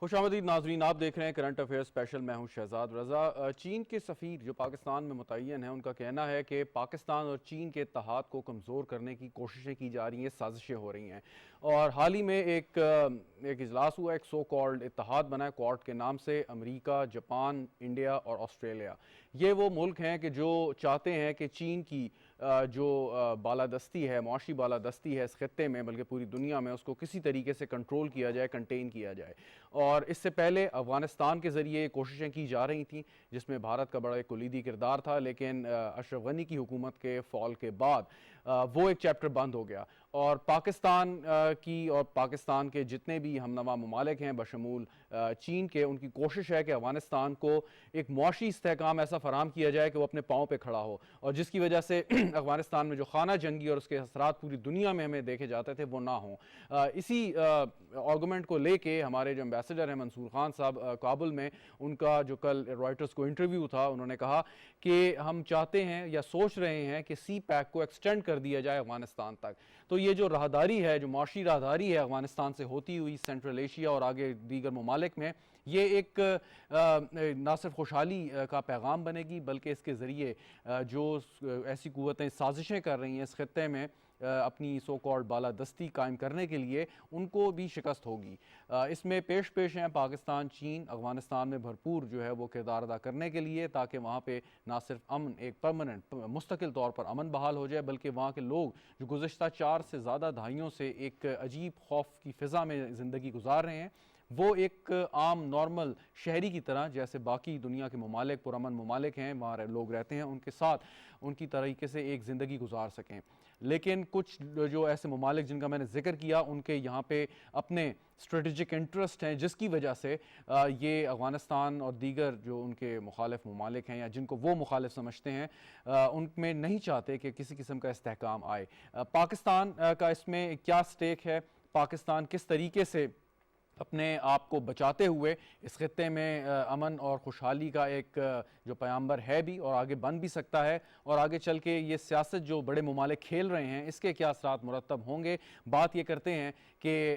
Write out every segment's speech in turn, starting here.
خوش آمدید ناظرین، آپ دیکھ رہے ہیں کرنٹ افیئر اسپیشل. میں ہوں شہزاد رضا. چین کے سفیر جو پاکستان میں متعین ہیں، ان کا کہنا ہے کہ پاکستان اور چین کے اتحاد کو کمزور کرنے کی کوششیں کی جا رہی ہیں، سازشیں ہو رہی ہیں. اور حال ہی میں ایک اجلاس ہوا، ایک سو کالڈ اتحاد بنا ہے کوارڈ کے نام سے. امریکہ، جاپان، انڈیا اور آسٹریلیا، یہ وہ ملک ہیں کہ جو چاہتے ہیں کہ چین کی جو بالادستی ہے، معاشی بالادستی ہے اس خطے میں، بلکہ پوری دنیا میں، اس کو کسی طریقے سے کنٹرول کیا جائے، کنٹین کیا جائے. اور اس سے پہلے افغانستان کے ذریعے کوششیں کی جا رہی تھیں، جس میں بھارت کا بڑا ایک کلیدی کردار تھا، لیکن اشرف غنی کی حکومت کے فال کے بعد وہ ایک چیپٹر بند ہو گیا. اور پاکستان کی اور پاکستان کے جتنے بھی ہم نوا ممالک ہیں بشمول چین کے، ان کی کوشش ہے کہ افغانستان کو ایک معاشی استحکام ایسا فراہم کیا جائے کہ وہ اپنے پاؤں پہ کھڑا ہو، اور جس کی وجہ سے افغانستان میں جو خانہ جنگی اور اس کے اثرات پوری دنیا میں ہمیں دیکھے جاتے تھے وہ نہ ہوں. اسی آرگومنٹ کو لے کے ہمارے جو ایمبیسڈر ہیں منصور خان صاحب کابل میں، ان کا جو کل رائٹرز کو انٹرویو تھا، انہوں نے کہا کہ ہم چاہتے ہیں یا سوچ رہے ہیں کہ سی پیک کو ایکسٹینڈ کر دیا جائے افغانستان تک. تو یہ جو راہداری ہے، جو معاشی راہداری ہے افغانستان سے ہوتی ہوئی سینٹرل ایشیا اور آگے دیگر ممالک میں، یہ ایک نہ صرف خوشحالی کا پیغام بنے گی، بلکہ اس کے ذریعے جو ایسی قوتیں سازشیں کر رہی ہیں اس خطے میں اپنی سو کالڈ بالادستی قائم کرنے کے لیے، ان کو بھی شکست ہوگی. اس میں پیش ہیں پاکستان، چین، افغانستان میں بھرپور جو ہے وہ کردار ادا کرنے کے لیے، تاکہ وہاں پہ نہ صرف امن، ایک پرماننٹ مستقل طور پر امن بحال ہو جائے، بلکہ وہاں کے لوگ جو گزشتہ 4 سے زیادہ دہائیوں سے ایک عجیب خوف کی فضا میں زندگی گزار رہے ہیں، وہ ایک عام نارمل شہری کی طرح، جیسے باقی دنیا کے ممالک، پرامن ممالک ہیں وہاں لوگ رہتے ہیں، ان کے ساتھ ان کی طریقے سے ایک زندگی گزار سکیں. لیکن کچھ جو ایسے ممالک جن کا میں نے ذکر کیا، ان کے یہاں پہ اپنے اسٹریٹجک انٹرسٹ ہیں، جس کی وجہ سے یہ افغانستان اور دیگر جو ان کے مخالف ممالک ہیں یا جن کو وہ مخالف سمجھتے ہیں، ان میں نہیں چاہتے کہ کسی قسم کا استحکام آئے. پاکستان کا اس میں کیا سٹیک ہے؟ پاکستان کس طریقے سے اپنے آپ کو بچاتے ہوئے اس خطے میں امن اور خوشحالی کا ایک جو پیامبر ہے بھی اور آگے بن بھی سکتا ہے، اور آگے چل کے یہ سیاست جو بڑے ممالک کھیل رہے ہیں اس کے کیا اثرات مرتب ہوں گے. بات یہ کرتے ہیں کہ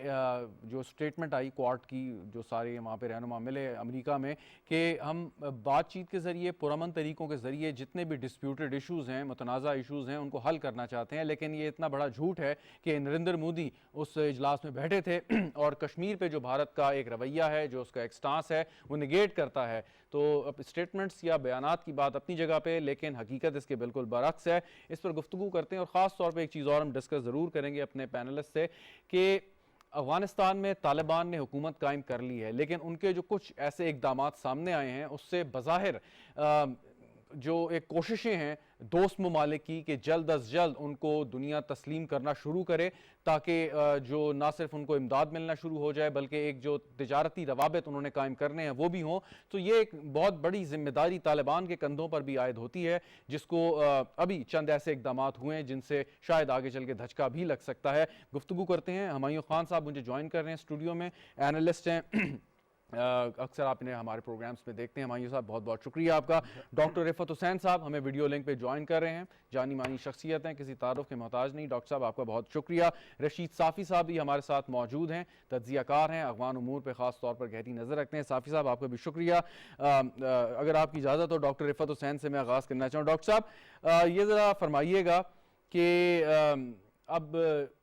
جو سٹیٹمنٹ آئی کوارٹ کی، جو سارے وہاں پہ رہنما ملے امریکہ میں، کہ ہم بات چیت کے ذریعے، پرامن طریقوں کے ذریعے جتنے بھی ڈسپیوٹڈ ایشوز ہیں، متنازع ایشوز ہیں، ان کو حل کرنا چاہتے ہیں. لیکن یہ اتنا بڑا جھوٹ ہے کہ نریندر مودی اس اجلاس میں بیٹھے تھے اور کشمیر پہ جو بھارت کا ایک رویہ ہے، جو اس کا ایک سٹانس ہے، وہ نگیٹ کرتا ہے. تو اسٹیٹمنٹس یا بیانات کی بات اپنی جگہ پہ، لیکن حقیقت اس کے بالکل برعکس ہے. اس پر گفتگو کرتے ہیں، اور خاص طور پہ ایک چیز اور ہم ڈسکس ضرور کریں گے اپنے پینلسٹ سے، کہ افغانستان میں طالبان نے حکومت قائم کر لی ہے، لیکن ان کے جو کچھ ایسے اقدامات سامنے آئے ہیں، اس سے بظاہر جو ایک کوششیں ہیں دوست ممالک کی کہ جلد از جلد ان کو دنیا تسلیم کرنا شروع کرے، تاکہ جو نہ صرف ان کو امداد ملنا شروع ہو جائے، بلکہ ایک جو تجارتی روابط انہوں نے قائم کرنے ہیں وہ بھی ہوں. تو یہ ایک بہت بڑی ذمہ داری طالبان کے کندھوں پر بھی عائد ہوتی ہے، جس کو ابھی چند ایسے اقدامات ہوئے ہیں جن سے شاید آگے چل کے دھچکا بھی لگ سکتا ہے. گفتگو کرتے ہیں. ہمایوں خان صاحب مجھے جوائن کر رہے ہیں اسٹوڈیو میں، اینالسٹ ہیں، اکثر آپ انہیں ہمارے پروگرامز میں دیکھتے ہیں. ہمایوں صاحب بہت بہت شکریہ آپ کا. ڈاکٹر رفعت حسین صاحب ہمیں ویڈیو لنک پہ جوائن کر رہے ہیں، جانی مانی شخصیت ہیں، کسی تعارف کے محتاج نہیں. ڈاکٹر صاحب آپ کا بہت شکریہ. رشید صافی صاحب بھی ہمارے ساتھ موجود ہیں، تجزیہ کار ہیں، افغان امور پہ خاص طور پر گہری نظر رکھتے ہیں. صافی صاحب آپ کا بھی شکریہ. اگر آپ کی اجازت ہو ڈاکٹر رفعت حسین سے میں آغاز کرنا چاہوں. ڈاکٹر صاحب یہ ذرا فرمائیے گا کہ اب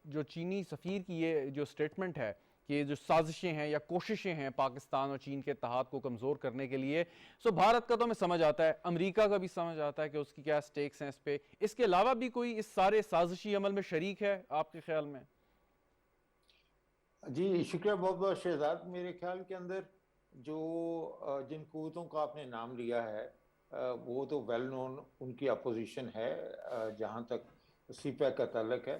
جو چینی سفیر کی یہ جو سٹیٹمنٹ ہے کہ جو سازشیں ہیں یا کوششیں ہیں پاکستان اور چین کے اتحاد کو کمزور کرنے کے لیے، بھارت کا تو ہمیں سمجھ آتا ہے، امریکہ کا بھی سمجھ آتا ہے کہ اس کی کیا سٹیکس ہیں اس پہ. اس کے علاوہ بھی کوئی اس سارے سازشی عمل میں شریک ہے آپ کے خیال میں؟ جی شکریہ بہت بہت شہزاد. میرے خیال کے اندر جو جن قوتوں کا آپ نے نام لیا ہے وہ تو ویل نون ان کی اپوزیشن ہے جہاں تک سی پیک کا تعلق ہے.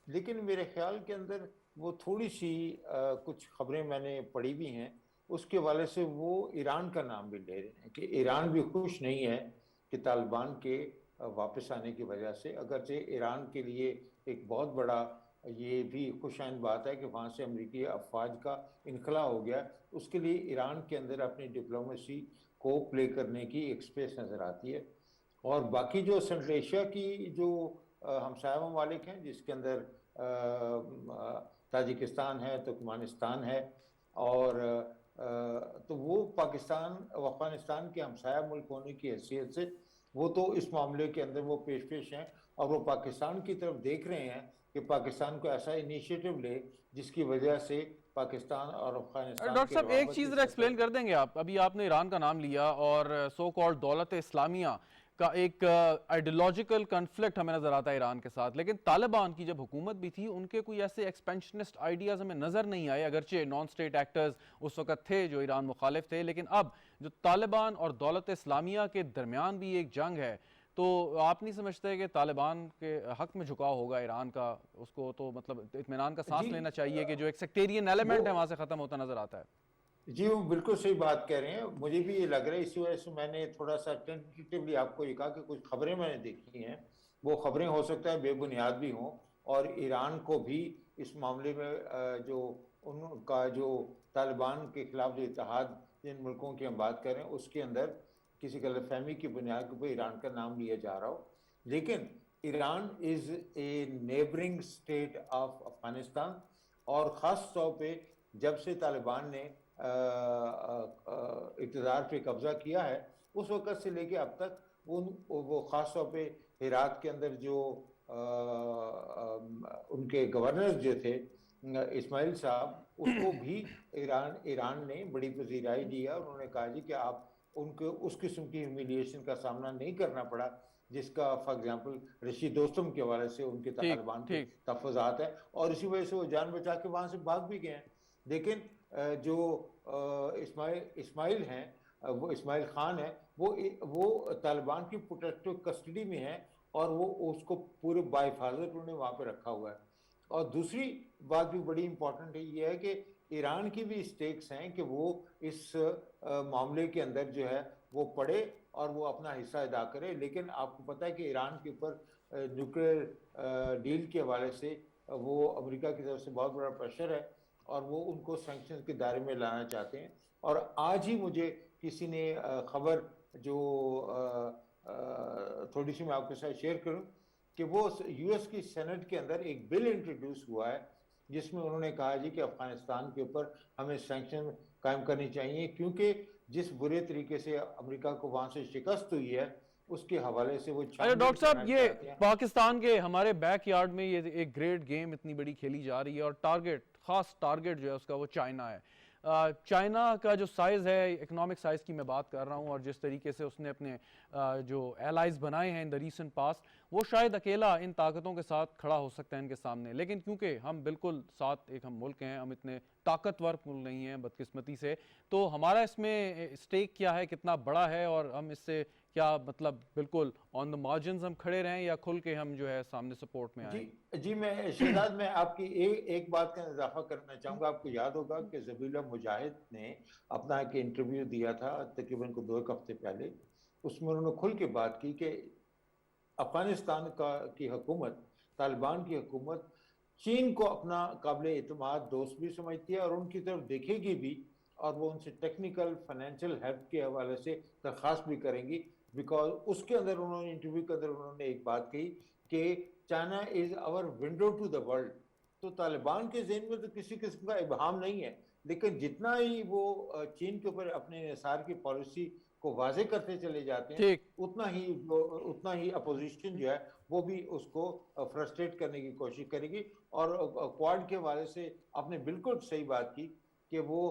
لیکن میرے خیال کے اندر وہ تھوڑی سی کچھ خبریں میں نے پڑھی بھی ہیں اس کے حوالے سے، وہ ایران کا نام بھی لے رہے ہیں کہ ایران بھی خوش نہیں ہے کہ طالبان کے واپس آنے کی وجہ سے، اگرچہ ایران کے لیے ایک بہت بڑا یہ بھی خوش آئند بات ہے کہ وہاں سے امریکی افواج کا انخلاء ہو گیا. اس کے لیے ایران کے اندر اپنی ڈپلومیسی کو پلے کرنے کی ایک سپیس نظر آتی ہے. اور باقی جو سنٹرل ایشیا کی جو ہمسایہ ممالک ہیں، جس کے اندر تاجکستان ہے، ترکمانستان ہے، اور تو وہ پاکستان و افغانستان کے ہمسایہ ملک ہونے کی حیثیت سے وہ تو اس معاملے کے اندر وہ پیش ہیں، اور وہ پاکستان کی طرف دیکھ رہے ہیں کہ پاکستان کو ایسا انیشیٹو لے جس کی وجہ سے پاکستان اور افغانستان ڈاکٹر کے صاحب ایک روابط چیز کی ذرا سطح۔ ایکسپلین کر دیں گے آپ؟ ابھی آپ نے ایران کا نام لیا اور سو کالڈ دولت اسلامیہ کا ایک آئیڈیولوجیکل کنفلکٹ ہمیں نظر آتا ہے ایران کے ساتھ، لیکن طالبان کی جب حکومت بھی تھی ان کے کوئی ایسے ایکسپینشنسٹ آئیڈیاز ہمیں نظر نہیں آئے، اگرچہ نان سٹیٹ ایکٹرز اس وقت تھے جو ایران مخالف تھے، لیکن اب جو طالبان اور دولت اسلامیہ کے درمیان بھی ایک جنگ ہے، تو آپ نہیں سمجھتے کہ طالبان کے حق میں جھکاؤ ہوگا ایران کا؟ اس کو تو مطلب اطمینان کا سانس جی لینا چاہیے کہ جو ایک سیکٹیرین ایلیمنٹ ہے وہ وہاں سے ختم ہوتا نظر آتا ہے۔ جی وہ بالکل صحیح بات کہہ رہے ہیں، مجھے بھی یہ لگ رہا ہے، اسی وجہ سے میں نے تھوڑا سا ٹینٹیٹیولی آپ کو یہ کہا کہ کچھ خبریں میں نے دیکھی ہیں، وہ خبریں ہو سکتا ہے بے بنیاد بھی ہوں، اور ایران کو بھی اس معاملے میں جو ان کا جو طالبان کے خلاف جو اتحاد جن ملکوں کی ہم بات کر رہے ہیں اس کے اندر کسی غلط فہمی کی بنیاد کے اوپر ایران کا نام لیا جا رہا ہو، لیکن ایران از اے نیبرنگ اسٹیٹ آف افغانستان، اور خاص طور پہ جب سے طالبان نے اقتدار پہ قبضہ کیا ہے اس وقت سے لے کے اب تک وہ خاص طور پہ ہرات کے اندر جو ان کے گورنر جو تھے اسماعیل صاحب، اس کو بھی ایران نے بڑی پذیرائی دی ہے، اور انہوں نے کہا جی کہ آپ ان کو اس قسم کی ہیومیلیشن کا سامنا نہیں کرنا پڑا جس کا فار ایگزامپل رشید دوستم کے حوالے سے ان کے ٹھیک طالبان کے ٹھیک۔ تحفظات ہیں، اور اسی وجہ سے وہ جان بچا کے وہاں سے بھاگ بھی گئے ہیں۔ لیکن جو اسماعیل ہیں، وہ اسماعیل خان ہیں، وہ طالبان کی پروٹیکٹیو کسٹڈی میں ہیں، اور وہ اس کو پورے بحفاظت انہوں نے وہاں پہ رکھا ہوا ہے۔ اور دوسری بات بھی بڑی امپورٹنٹ ہے، یہ ہے کہ ایران کی بھی اسٹیکس ہیں کہ وہ اس معاملے کے اندر جو ہے وہ پڑے اور وہ اپنا حصہ ادا کرے، لیکن آپ کو پتہ ہے کہ ایران کے اوپر نیوکلیئر ڈیل کے حوالے سے وہ امریکہ کی طرف سے بہت بڑا پریشر ہے، اور وہ ان کو سینکشن کے دائرے میں لانا چاہتے ہیں۔ اور آج ہی مجھے کسی نے خبر جو تھوڑی سی میں آپ کے ساتھ شیئر کروں کہ وہ یو ایس کی سینٹ کے اندر ایک بل انٹروڈیوس ہوا ہے جس میں انہوں نے کہا جی کہ افغانستان کے اوپر ہمیں سینکشن قائم کرنی چاہیے، کیونکہ جس برے طریقے سے امریکہ کو وہاں سے شکست ہوئی ہے اس کے حوالے سے وہ اچھا چھان بین ڈاکٹر کرنا صاحب، یہ چاہتے ہیں۔ پاکستان کے ہمارے بیک یارڈ میں یہ ایک گریٹ گیم اتنی بڑی کھیلی جا رہی ہے، اور خاص ٹارگٹ جو ہے اس کا وہ چائنا ہے۔ چائنا کا جو سائز ہے، اکنامک سائز کی میں بات کر رہا ہوں، اور جس طریقے سے اس نے اپنے جو ایلائز بنائے ہیں ان دا ریسنٹ پاسٹ، وہ شاید اکیلا ان طاقتوں کے ساتھ کھڑا ہو سکتا ہے ان کے سامنے، لیکن کیونکہ ہم بالکل ساتھ ایک ہم ملک ہیں، ہم اتنے طاقتور ملک نہیں ہیں بدقسمتی سے، تو ہمارا اس میں اسٹیک کیا ہے، کتنا بڑا ہے، اور ہم اس سے کیا مطلب بالکل آن دا مارجنز ہم کھڑے رہیں یا کھل کے ہم جو ہے سامنے سپورٹ میں آئیں؟ جی میں شہزاد میں آپ کی ایک بات کا اضافہ کرنا چاہوں گا۔ آپ کو یاد ہوگا کہ ذبیح اللہ مجاہد نے اپنا ایک انٹرویو دیا تھا تقریباً کو 2 ہفتے پہلے، اس میں انہوں نے کھل کے بات کی کہ افغانستان کی حکومت، طالبان کی حکومت چین کو اپنا قابل اعتماد دوست بھی سمجھتی ہے اور ان کی طرف دیکھے گی بھی، اور وہ ان سے ٹیکنیکل فائنینشیل ہیلپ کے حوالے سے درخواست بھی کریں گی، بیکاز اس کے اندر انہوں نے انٹرویو کے اندر انہوں نے ایک بات کہی کہ China is our window to the world. تو طالبان کے ذہن میں تو کسی قسم کا ابہام نہیں ہے، لیکن جتنا ہی وہ چین کے اوپر اپنے انحصار کی پالیسی کو واضح کرتے چلے جاتے ہیں، ٹھیک۔ اتنا ہی اپوزیشن جو ہے وہ بھی اس کو فرسٹریٹ کرنے کی کوشش کرے گی۔ اور کواد کے حوالے سے آپ نے بالکل صحیح بات کی کہ وہ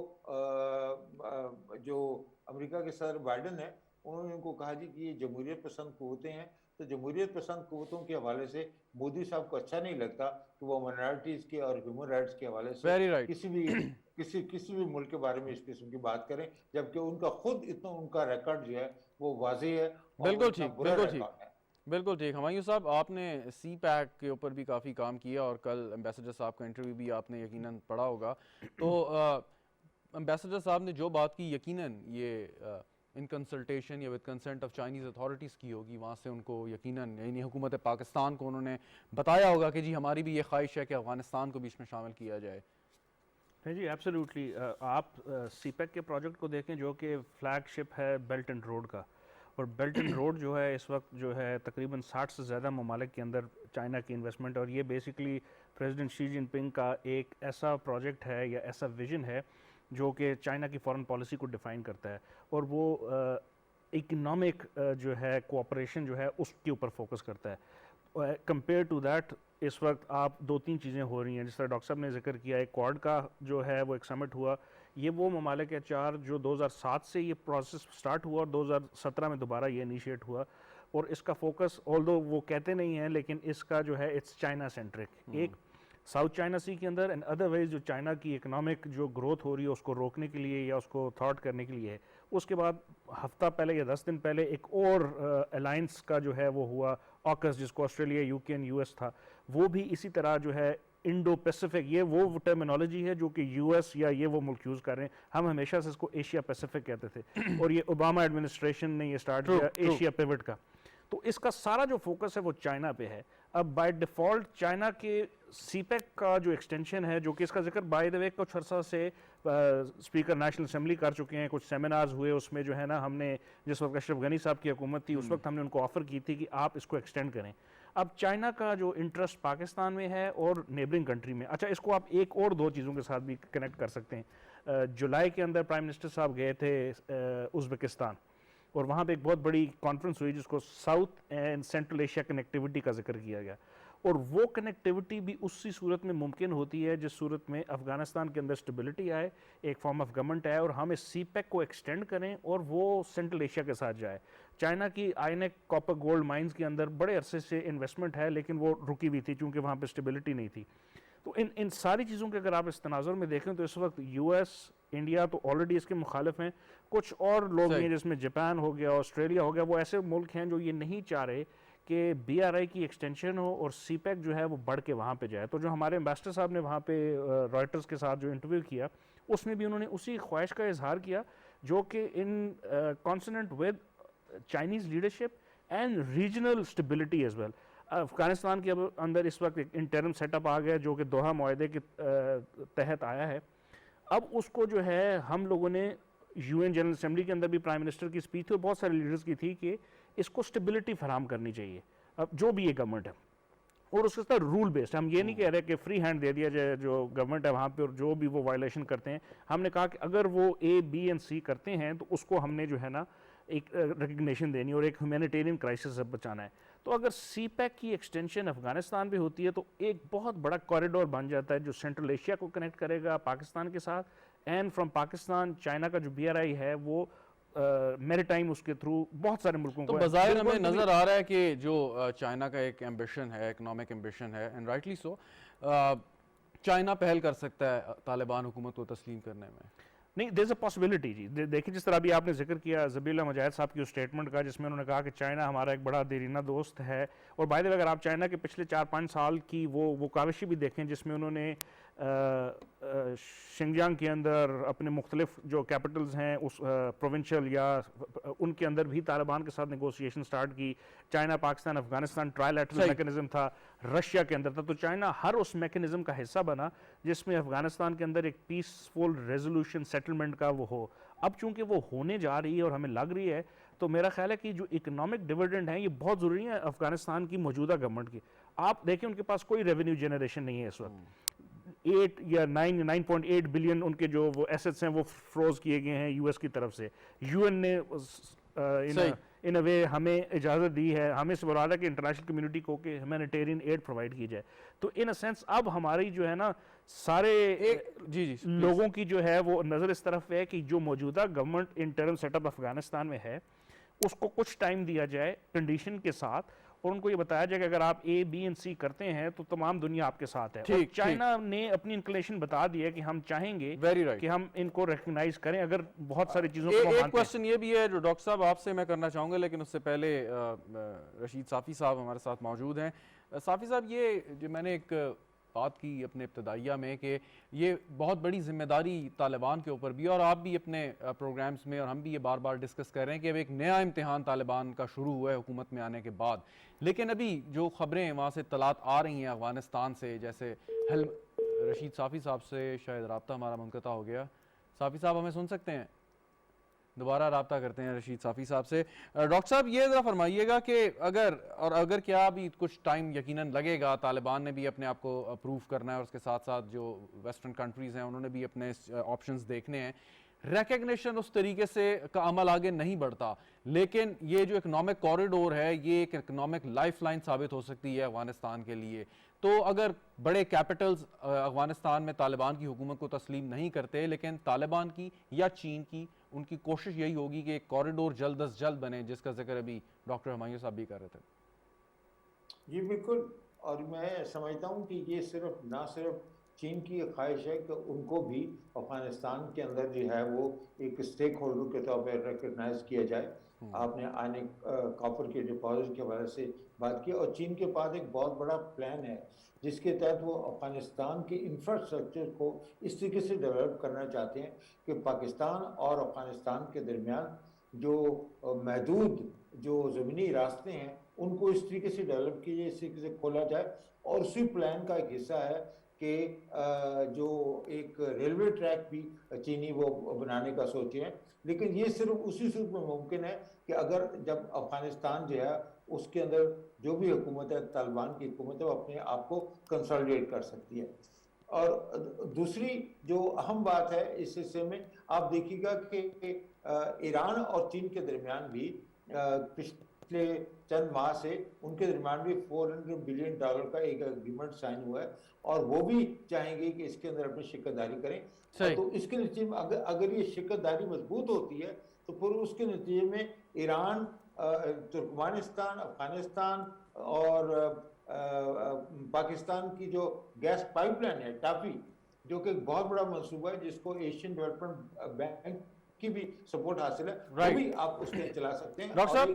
جو امریکہ کے صدر بائیڈن ہے انہوں نے ان کو کہا جی کہ یہ جمہوریت پسند قوتیں ہیں، تو جمہوریت پسند قوتوں کے حوالے سے مودی صاحب کو اچھا نہیں لگتا کہ وہ مائنارٹیز کے اور ہیومن رائٹس کے حوالے سے ویری رائٹ۔ کسی بھی ملک کے بارے میں اس قسم کی بات کریں، جبکہ ان کا خود اتنا ان کا ریکارڈ جو ہے وہ واضح ہے اور وہ بالکل اتنا ٹھیک، برا بالکل ٹھیک، ریکارڈ ہے۔ بالکل ٹھیک۔ ہمایوں صاحب، آپ نے سی پیک کے اوپر بھی کافی کام کیا، اور کل امبیسڈر صاحب کا انٹرویو بھی آپ نے یقیناً پڑھا ہوگا، تو امبیسڈر صاحب نے جو بات کی یقیناً یہ ان کنسلٹیشن یا with consent of Chinese authorities کی ہوگی، وہاں سے ان کو یقیناً یعنی حکومت پاکستان کو انہوں نے بتایا ہوگا کہ جی ہماری بھی یہ خواہش ہے کہ افغانستان کو بھی اس میں شامل کیا جائے۔ نہیں جی ایبسلیوٹلی، آپ سی پیک کے پروجیکٹ کو دیکھیں جو کہ فلیگ شپ ہے بیلٹ اینڈ روڈ کا، اور بیلٹ اینڈ روڈ جو ہے اس وقت جو ہے تقریباً 60 سے زیادہ ممالک کے اندر چائنا کی انویسٹمنٹ، اور یہ بیسکلی پریزیڈنٹ شی جن پنگ کا ایک ایسا پروجیکٹ ہے یا ایسا ویژن ہے جو کہ چائنا کی فورن پالیسی کو ڈیفائن کرتا ہے، اور وہ اکنامک جو ہے کوآپریشن جو ہے اس کے اوپر فوکس کرتا ہے. کمپیئر ٹو دیٹ اس وقت آپ 2-3 چیزیں ہو رہی ہیں، جس طرح ڈاکٹر صاحب نے ذکر کیا ہے کوڈ کا جو ہے وہ ایک سمٹ ہوا. یہ وہ ممالک ہے 4 جو 2007 سے یہ پروسیس سٹارٹ ہوا اور 2017 میں دوبارہ یہ انیشیٹ ہوا، اور اس کا فوکس آلدو وہ کہتے نہیں ہیں لیکن اس کا جو ہے اٹس چائنا سینٹرک. ایک ساؤتھ چائنا سی کے اندر اینڈ ادر ویز جو چائنا کی اکنامک جو گروتھ ہو رہی ہے اس کو روکنے کے لیے یا اس کو تھارٹ کرنے کے لیے ہے. اس کے بعد ہفتہ پہلے یا 10 دن پہلے ایک اور الائنس کا جو ہے وہ ہوا آکس، جس کو آسٹریلیا، یو کے اینڈ یو ایس تھا، وہ بھی اسی طرح جو ہے انڈو پیسیفک، یہ وہ ٹرمینالوجی ہے جو کہ یو ایس یا یہ وہ ملک یوز کر رہے ہیں. ہم ہمیشہ سے اس کو ایشیا پیسیفک کہتے تھے اور یہ اوباما ایڈمنسٹریشن نے یہ سٹارٹ کیا ایشیا پیوٹ کا. تو اس کا سارا جو فوکس ہے وہ چائنا پہ ہے. اب بائی ڈیفالٹ چائنا کے سی پیک کا جو ایکسٹینشن ہے، جو کہ اس کا ذکر بائی دا وے کچھ عرصہ سے اسپیکر نیشنل اسمبلی کر چکے ہیں، کچھ سیمینارز ہوئے، اس میں جو ہے نا ہم نے جس وقت اشرف غنی صاحب کی حکومت تھی اس وقت ہم نے ان کو آفر کی تھی کہ آپ اس کو ایکسٹینڈ کریں. اب چائنا کا جو انٹرسٹ پاکستان میں ہے اور نیبرنگ کنٹری میں، اچھا اس کو آپ ایک اور 2 چیزوں کے ساتھ بھی کنیکٹ کر سکتے ہیں. جولائی کے اندر پرائم منسٹر صاحب گئے تھے ازبکستان، اور وہاں پہ ایک بہت بڑی کانفرنس ہوئی جس کو south and central Asia connectivity کا ذکر کیا گیا. اور وہ کنیکٹیوٹی بھی اسی صورت میں ممکن ہوتی ہے جس صورت میں افغانستان کے اندر اسٹیبلٹی آئے، ایک فارم آف گورنمنٹ آئے اور ہم اس سی پیک کو ایکسٹینڈ کریں اور وہ سینٹرل ایشیا کے ساتھ جائے. چائنا کی آئینک کاپر گولڈ مائنز کے اندر بڑے عرصے سے انویسٹمنٹ ہے لیکن وہ رکی ہوئی تھی چونکہ وہاں پہ اسٹیبلٹی نہیں تھی. تو ان ساری چیزوں کے اگر آپ اس تناظر میں دیکھیں تو اس وقت یو ایس، انڈیا تو آلریڈی اس کے مخالف ہیں، کچھ اور لوگ ہیں جس میں جاپان ہو گیا، آسٹریلیا ہو گیا، وہ ایسے ملک ہیں جو یہ نہیں چاہ رہے کہ بی آر آئی کی ایکسٹینشن ہو اور سی پیک جو ہے وہ بڑھ کے وہاں پہ جائے. تو جو ہمارے امبیسڈر صاحب نے وہاں پہ رائٹرز کے ساتھ جو انٹرویو کیا اس میں بھی انہوں نے اسی خواہش کا اظہار کیا جو کہ in consonant with Chinese leadership and regional stability as well. Afghanistan کے اندر اس وقت ایک انٹرم سیٹ اپ آ گیا جو کہ دوحہ معاہدے کے تحت آیا ہے. اب اس کو جو ہے ہم لوگوں نے یو این جنرل اسمبلی کے اندر بھی پرائم منسٹر کی اسپیچ تھی اور بہت سارے لیڈرز کی تھی کہ اس کو اسٹیبلٹی فراہم کرنی چاہیے. اب جو بھی یہ گورنمنٹ ہے اور اس کے ساتھ رول بیسڈ، ہم یہ نہیں کہہ رہے کہ فری ہینڈ دے دیا جائے جو گورنمنٹ ہے وہاں پہ اور جو بھی وہ وائلیشن کرتے ہیں. ہم نے کہا کہ اگر وہ اے بی اینڈ سی کرتے ہیں تو اس کو ہم نے جو ہے نا ایک ریکگنیشن دینی اور ایک ہیومینیٹیرین کرائسس سے بچانا ہے. تو اگر سی پیک کی ایکسٹینشن افغانستان پہ ہوتی ہے تو ایک بہت بڑا کوریڈور بن جاتا ہے جو سینٹرل ایشیا کو کنیکٹ کرے گا پاکستان کے ساتھ، اینڈ فرام پاکستان چائنا کا جو بی آر آئی ہے وہ میری ٹائم اس کے تھرو بہت سارے ملکوں کو. تو بظاہر ہمیں نظر آ رہا ہے کہ جو چائنا کا ایک ایمبیشن ہے، اکنامک ایمبیشن ہے، اینڈ رائٹلی سو، چائنا پہل کر سکتا ہے طالبان حکومت کو تسلیم کرنے میں. نہیں، دیر از اے پاسبلٹی جی. دیکھیں جس طرح ابھی آپ نے ذکر کیا ذبیح اللہ مجاہد صاحب کی اس اسٹیٹمنٹ کا جس میں انہوں نے کہا کہ چائنا ہمارا ایک بڑا دیرینہ دوست ہے. اور بائی دا وے اگر آپ چائنا کے پچھلے 4-5 سال کی وہ کاوشیں بھی دیکھیں جس میں انہوں نے شنجیانگ کے اندر اپنے مختلف جو کیپٹلز ہیں اس پروونشل یا ان کے اندر بھی طالبان کے ساتھ نیگوسیشن سٹارٹ کی. China Pakistan Afghanistan try lateral mechanism تھا، رشیا کے اندر تھا. تو چائنا ہر اس میکنزم کا حصہ بنا جس میں افغانستان کے اندر ایک پیسفل ریزولوشن سیٹلمنٹ کا وہ ہو. اب چونکہ وہ ہونے جا رہی ہے اور ہمیں لگ رہی ہے تو میرا خیال ہے کہ جو اکنامک ڈیویڈنڈ ہیں یہ بہت ضروری ہے افغانستان کی موجودہ گورنمنٹ کی. آپ دیکھیں ان کے پاس کوئی ریونیو جنریشن نہیں ہے اس وقت. 8 یا 9.8 بلین ان کے جو وہ ایسٹس ہیں وہ فروز کیے گئے ہیں یو ایس کی طرف سے. یو این نے ان اے وے ہمیں اجازت دی ہے، ہمیں سے مراد ہے کہ انٹرنیشنل کمیونٹی کو کہ ہیومینیٹیرین ایڈ پرووائڈ کی جائے. تو ان اے سینس اب ہماری جو ہے نا سارے لوگوں کی جو ہے وہ نظر اس طرف ہے کہ جو موجودہ government interim set up Afghanistan میں ہے اس کو کچھ ٹائم دیا جائے کنڈیشن کے ساتھ اور ان کو یہ بتایا جائے کہ اگر آپ اے بی اینڈ سی کرتے ہیں تو تمام دنیا آپ کے ساتھ ہے. چائنا نے اپنی انکلیشن بتا دی ہے کہ ہم چاہیں گے کہ ہم ان کو ریکگنائز کریں اگر بہت ساری چیزوں کو مانتے ہیں. ایک کوسچن یہ بھی ہے جو ڈاکٹر صاحب آپ سے میں کرنا چاہوں گا لیکن اس سے پہلے رشید صافی صاحب ہمارے ساتھ موجود ہیں. صافی صاحب، یہ جو میں نے ایک بات کی اپنے ابتدائیہ میں کہ یہ بہت بڑی ذمہ داری طالبان کے اوپر بھی، اور آپ بھی اپنے پروگرامز میں اور ہم بھی یہ بار بار ڈسکس کر رہے ہیں کہ اب ایک نیا امتحان طالبان کا شروع ہوا ہے حکومت میں آنے کے بعد. لیکن ابھی جو خبریں وہاں سے اطلاعات آ رہی ہیں افغانستان سے، جیسے رشید صافی صاحب سے شاید رابطہ ہمارا منقطع ہو گیا. صافی صاحب ہمیں سن سکتے ہیں؟ دوبارہ رابطہ کرتے ہیں رشید صافی صاحب سے. ڈاکٹر صاحب یہ ذرا فرمائیے گا کہ اگر کیا ابھی کچھ ٹائم یقیناً لگے گا, طالبان نے بھی اپنے آپ کو اپروو کرنا ہے اور اس کے ساتھ ساتھ جو ویسٹرن کنٹریز ہیں انہوں نے بھی اپنے آپشنز دیکھنے ہیں, ریکگنیشن اس طریقے سے کا عمل آگے نہیں بڑھتا, لیکن یہ جو اکنامک کوریڈور ہے یہ ایک اکنامک لائف لائن ثابت ہو سکتی ہے افغانستان کے لیے. تو اگر بڑے کیپٹلز افغانستان میں طالبان کی حکومت کو تسلیم نہیں کرتے, لیکن طالبان کی یا چین کی ان کی کوشش یہی ہوگی کہ ایک کوریڈور جلد از جلد بنے, جس کا ذکر ابھی ڈاکٹر ہمایوں صاحب بھی کر رہے تھے. جی بالکل, اور میں سمجھتا ہوں کہ یہ نہ صرف چین کی خواہش ہے کہ ان کو بھی افغانستان کے اندر جو ہے وہ ایک اسٹیک ہولڈر کے طور پہ ریکگنائز کیا جائے. آپ نے آنے کاپر کے ڈپازٹ کے حوالے سے بات کی, اور چین کے پاس ایک بہت بڑا پلان ہے جس کے تحت وہ افغانستان کے انفراسٹرکچر کو اس طریقے سے ڈیولپ کرنا چاہتے ہیں کہ پاکستان اور افغانستان کے درمیان جو محدود جو زمینی راستے ہیں ان کو اس طریقے سے ڈیولپ کیے جائے, اس طریقے سے کھولا جائے. اور اسی پلان کا ایک حصہ ہے کہ جو ایک ریلوے ٹریک بھی چینی وہ بنانے کا سوچے ہیں. لیکن یہ صرف اسی صورت میں ممکن ہے کہ اگر جب افغانستان جو ہے اس کے اندر جو بھی حکومت ہے, طالبان کی حکومت ہے, وہ اپنے آپ کو کنسالیڈیٹ کر سکتی ہے. اور دوسری جو اہم بات ہے اس حصے میں, آپ دیکھیے گا کہ ایران اور چین کے درمیان بھی پچھلے چند ماہ سے ان کے درمیان بھی $400 بلین کا ایک اگریمنٹ سائن ہوا ہے, اور وہ بھی چاہیں گے کہ اس کے اندر اپنی شرکت داری کریں. تو اس کے نتیجے میں اگر یہ شرکت داری مضبوط ہوتی ہے تو پھر اس کے نتیجے میں ایران, ترکمانستان, افغانستان اور پاکستان کی جو گیس پائپ لائن ہے ٹاپی, جو کہ ایک بہت بڑا منصوبہ ہے جس کو ایشین ڈیولپمنٹ بینک کی بھی سپورٹ حاصل ہے, وہ بھی آپ اس کے چلا سکتے ہیں. ڈاکٹر صاحب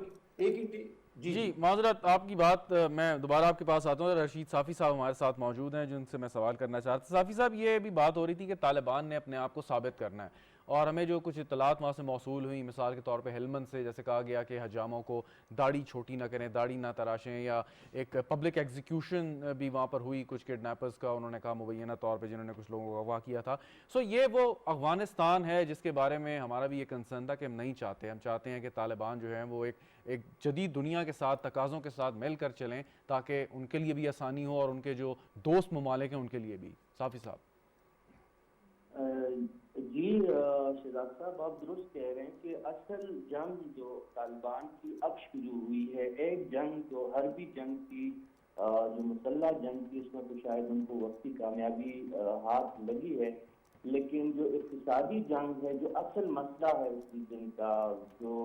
جی معذرت, آپ کی بات میں دوبارہ آپ کے پاس آتا ہوں. رشید صافی صاحب ہمارے ساتھ موجود ہیں جن سے میں سوال کرنا چاہتا ہوں. صافی صاحب, یہ بھی بات ہو رہی تھی کہ طالبان نے اپنے آپ کو ثابت کرنا ہے, اور ہمیں جو کچھ اطلاعات وہاں سے موصول ہوئی, مثال کے طور پہ ہلمند سے جیسے کہا گیا کہ حجاموں کو داڑھی چھوٹی نہ کریں, داڑھی نہ تراشیں, یا ایک پبلک ایگزیکیوشن بھی وہاں پر ہوئی کچھ کڈنیپرز کا, انہوں نے کہا مبینہ طور پہ, جنہوں نے کچھ لوگوں کو اغوا کیا تھا. سو یہ وہ افغانستان ہے جس کے بارے میں ہمارا بھی یہ کنسرن تھا کہ ہم نہیں چاہتے. ہم چاہتے ہیں کہ طالبان جو ہیں وہ ایک جدید دنیا کے ساتھ, تقاضوں کے ساتھ مل کر چلیں, تاکہ ان کے لیے بھی آسانی ہو اور ان کے جو دوست ممالک ہیں ان کے لیے بھی. صافی صاحب. جی شہزاد صاحب, آپ درست کہہ رہے ہیں کہ اصل جنگ جو طالبان کی اب شروع ہوئی ہے, ایک جنگ جو حربی جنگ کی, جو مسلح جنگ کی, اس میں تو شاید ان کو وقتی کامیابی ہاتھ لگی ہے, لیکن جو اقتصادی جنگ ہے, جو اصل مسئلہ ہے اس ریجن کا, جو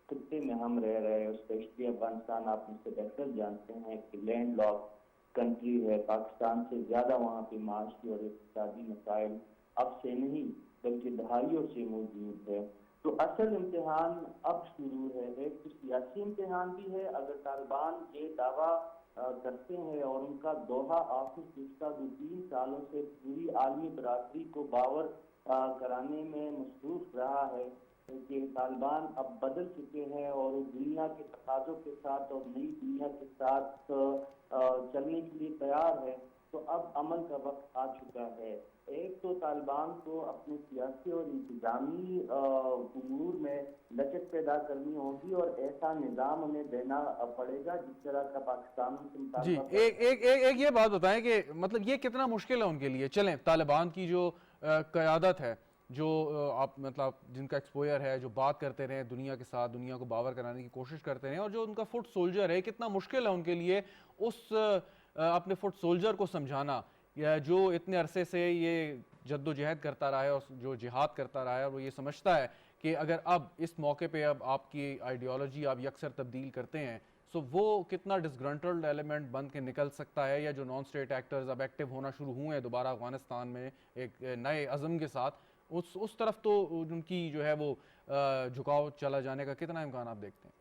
خطے میں ہم رہ رہے ہیں, اسپیشلی افغانستان, آپ مجھ سے بہتر جانتے ہیں کہ لینڈ لاک کنٹری ہے, پاکستان سے زیادہ وہاں پہ معاشی اور اقتصادی مسائل اب سے نہیں بلکہ دہائیوں سے موجود ہے. تو اصل امتحان اب شروع ہے. ایک تو سیاسی امتحان بھی ہے. اگر طالبان یہ دعویٰ کرتے ہیں اور ان کا دوحہ آفس جس کا 3 سالوں سے پوری عالمی برادری کو باور کرانے میں مصروف رہا ہے کہ طالبان اب بدل چکے ہیں اور دنیا کے تقاضوں کے ساتھ اور نئی دنیا کے ساتھ چلنے کے لیے تیار ہے, تو اب عمل کا وقت آ چکا ہے. ایک تو طالبان کو اپنے سیاسی اور انتظامی امور میں لچک پیدا کرنی ہوگی, اور ایسا نظام انہیں دینا پڑے گا جس طرح کا پاکستان سے مطالبہ. جی, ایک یہ بات بتائیں کہ مطلب یہ کتنا مشکل ہے ان کے لیے. چلیں, طالبان کی جو قیادت ہے, جو آپ مطلب جن کا ایکسپوئر ہے, جو بات کرتے رہے دنیا کے ساتھ, دنیا کو باور کرانے کی کوشش کرتے رہے, اور جو ان کا فٹ سولجر ہے, کتنا مشکل ہے ان کے لیے اس اپنے فٹ سولجر کو سمجھانا, یا جو اتنے عرصے سے یہ جد و جہد کرتا رہا ہے اور جو جہاد کرتا رہا ہے, اور وہ یہ سمجھتا ہے کہ اگر اب اس موقع پہ اب آپ کی آئیڈیالوجی آپ یکسر تبدیل کرتے ہیں, سو وہ کتنا ڈسگرنٹلڈ ایلیمنٹ بن کے نکل سکتا ہے. یا جو نان اسٹیٹ ایکٹرز اب ایکٹیو ہونا شروع ہوئے ہیں دوبارہ افغانستان میں ایک نئے عزم کے ساتھ, اس طرف تو ان کی جو ہے وہ جھکاؤ چلا جانے کا کتنا امکان آپ دیکھتے ہیں؟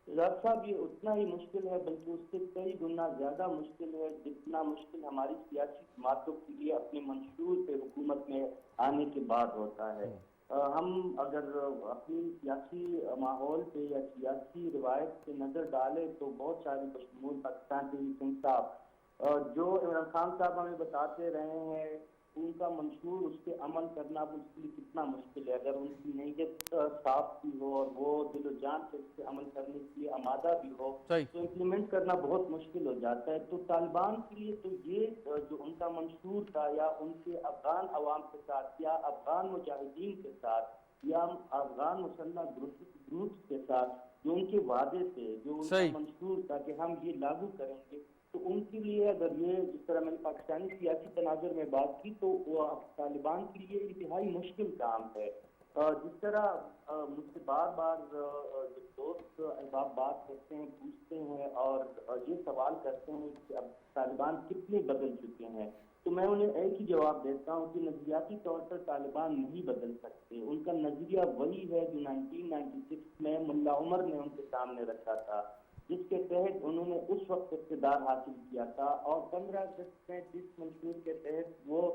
ڈاکٹر صاحب, یہ اتنا ہی مشکل ہے, بلکہ اس سے کئی گنا زیادہ مشکل ہے جتنا مشکل ہماری سیاسی جماعتوں کے لیے اپنی منشور پہ حکومت میں آنے کے بعد ہوتا ہے. ہم اگر اپنی سیاسی ماحول پہ یا سیاسی روایت پہ نظر ڈالیں تو بہت ساری بشمول پاکستان کے سنگھ صاحب جو عمران خان صاحب ہمیں بتاتے رہے ہیں ان کا منشور اس پہ عمل کرنا اب اس کے لیے کتنا مشکل ہے. اگر ان کی نیت صاف بھی ہو اور وہ دل و جان سے اس پہ عمل کرنے کے لیے آمادہ بھی ہو تو امپلیمنٹ کرنا بہت مشکل ہو جاتا ہے. تو طالبان کے لیے تو یہ جو ان کا منشور تھا یا ان کے افغان عوام کے ساتھ یا افغان مجاہدین کے ساتھ یا افغان مسلح گروپس کے ساتھ جو ان کے وعدے تھے, جو ان کا منشور تھا کہ ہم یہ لاگو کریں گے, تو ان کے لیے اگر یہ جس طرح میں نے پاکستانی سیاسی تناظر میں بات کی تو وہ طالبان کے لیے انتہائی مشکل کام ہے. جس طرح مجھ سے بار بار دوست احباب بات کرتے ہیں, پوچھتے ہیں اور یہ سوال کرتے ہیں کہ اب طالبان کتنے بدل چکے ہیں, تو میں انہیں ایک ہی جواب دیتا ہوں کہ نظریاتی طور پر طالبان نہیں بدل سکتے. ان کا نظریہ وہی ہے جو 1996 میں ملا عمر نے ان کے سامنے رکھا تھا, جس کے تحت انہوں نے اس وقت اقتدار حاصل کیا تھا اور 15 اگست میں جس منشور کے تحت وہ